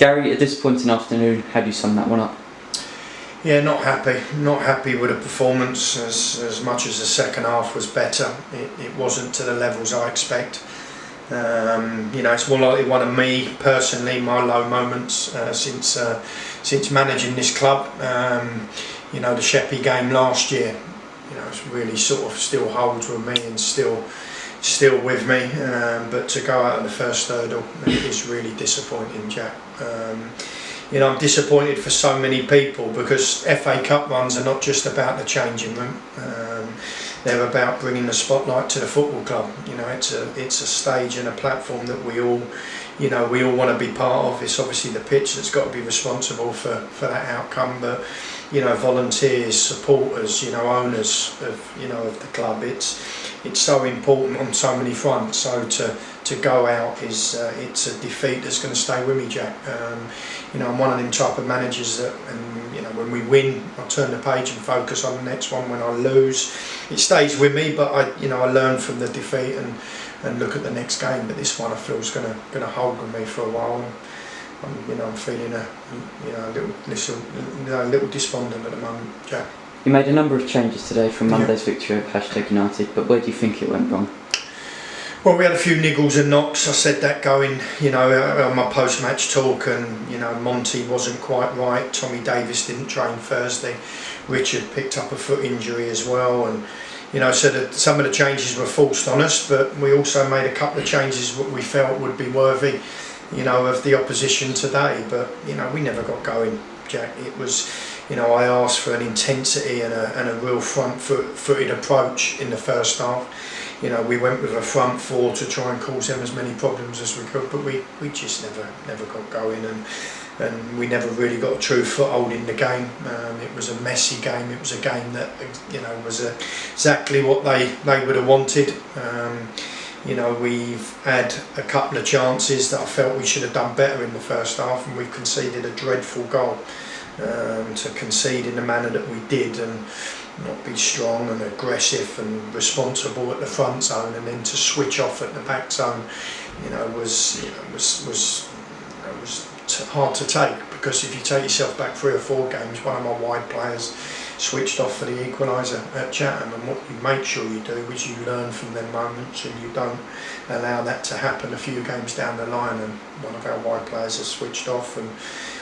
Gary, a disappointing afternoon. How do you sum that one up? Yeah, not happy with the performance as much as the second half was better. It wasn't to the levels I expect. It's more likely one of me personally, my low moments since managing this club. The Sheppey game last year, it's really sort of still holds with me and still with me. But to go out of the first hurdle is really disappointing, Jack. I'm disappointed for so many people because FA Cup runs are not just about the changing room. They're about bringing the spotlight to the football club. It's a stage and a platform that we all want to be part of. It's obviously the pitch that's got to be responsible for that outcome, but volunteers, supporters, owners of the club. It's so important on so many fronts. So to go out is it's a defeat that's going to stay with me, Jack. I'm one of them type of managers that, when we win, I turn the page and focus on the next one. When I lose, it stays with me, but I learn from the defeat and look at the next game. But this one I feel is going to hold with me for a while. I'm feeling a little despondent at the moment, Jack. You made a number of changes today from Monday's victory of #United, but where do you think it went wrong? Well, we had a few niggles and knocks. I said that going, on my post-match talk, and Monty wasn't quite right. Tommy Davis didn't train Thursday. Richard picked up a foot injury as well, and so that some of the changes were forced on us. But we also made a couple of changes what we felt would be worthy, of the opposition today. But we never got going, Jack. It was, I asked for an intensity and a real front-footed approach in the first half. We went with a front four to try and cause them as many problems as we could, but we just never got going, and we never really got a true foothold in the game. It was a messy game. It was a game that was exactly what they would have wanted. We've had a couple of chances that I felt we should have done better in the first half, and we've conceded a dreadful goal. To concede in the manner that we did and not be strong and aggressive and responsible at the front zone, and then to switch off at the back zone, was hard to take, because if you take yourself back 3 or 4 games, one of my wide players switched off for the equaliser at Chatham, and what you make sure you do is you learn from them moments and you don't allow that to happen a few games down the line. And one of our wide players has switched off, and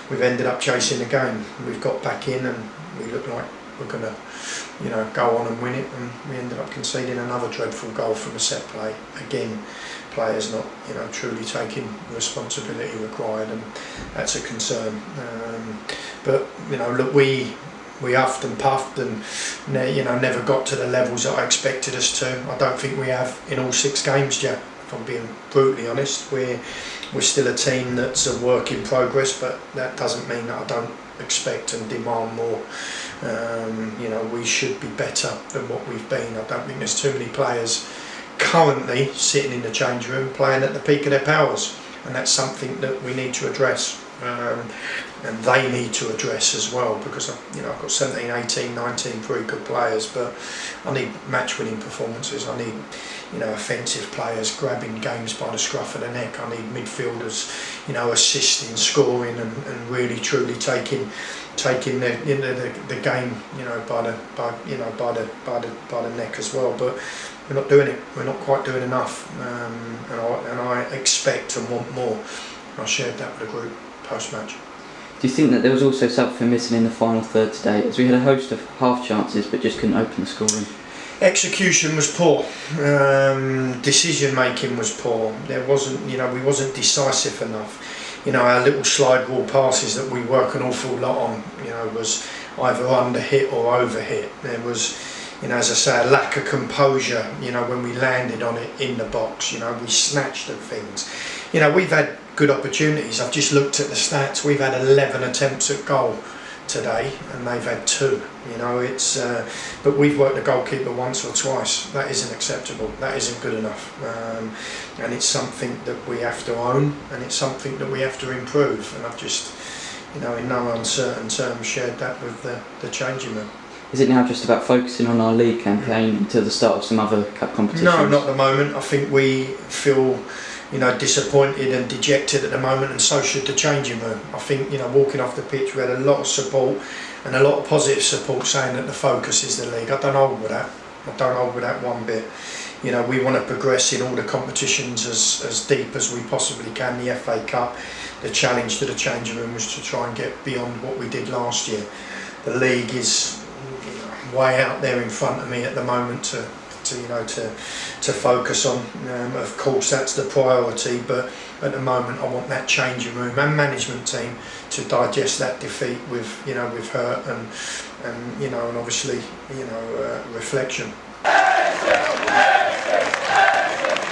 we've ended up chasing the game. We've got back in and we look like we're going to go on and win it, and we ended up conceding another dreadful goal from a set play. Again, players not truly taking the responsibility required, and that's a concern. But look, we huffed and puffed and never got to the levels that I expected us to. I don't think we have in all 6 games, Jeff. If I'm being brutally honest, we're still a team that's a work in progress, but that doesn't mean that I don't expect and demand more. We should be better than what we've been. I don't think there's too many players currently sitting in the change room playing at the peak of their powers, and that's something that we need to address. And they need to address as well, because I've got 17, 18, 19 pretty good players, but I need match-winning performances. I need offensive players grabbing games by the scruff of the neck. I need midfielders assisting, scoring, and really truly taking the game by the neck as well. But we're not doing it. We're not quite doing enough, and I expect and want more. I shared that with the group post-match. Do you think that there was also something missing in the final third today, as we had a host of half chances but just couldn't open the scoring? Execution was poor. Decision making was poor. There wasn't, we wasn't decisive enough. Our little slide rule passes that we work an awful lot on, was either under hit or over hit. There was, as I say, a lack of composure. When we landed on it in the box, we snatched at things. We've had good opportunities. I've just looked at the stats. We've had 11 attempts at goal today, and they've had 2. But we've worked the goalkeeper once or twice. That isn't acceptable. That isn't good enough. And it's something that we have to own, and it's something that we have to improve. And I've just, in no uncertain terms, shared that with the changing room. Is it now just about focusing on our league campaign until the start of some other cup competitions? No, not at the moment. I think we feel you know, disappointed and dejected at the moment, and so should the changing room. I think, you know, walking off the pitch, we had a lot of support and a lot of positive support saying that the focus is the league. I don't hold with that. I don't hold with that one bit. You know, we want to progress in all the competitions as deep as we possibly can. The FA Cup, the challenge to the changing room was to try and get beyond what we did last year. The league is, you know, way out there in front of me at the moment to focus on. Of course, that's the priority, but at the moment I want that changing room and management team to digest that defeat with, you know, with hurt and you know, and obviously, you know, reflection.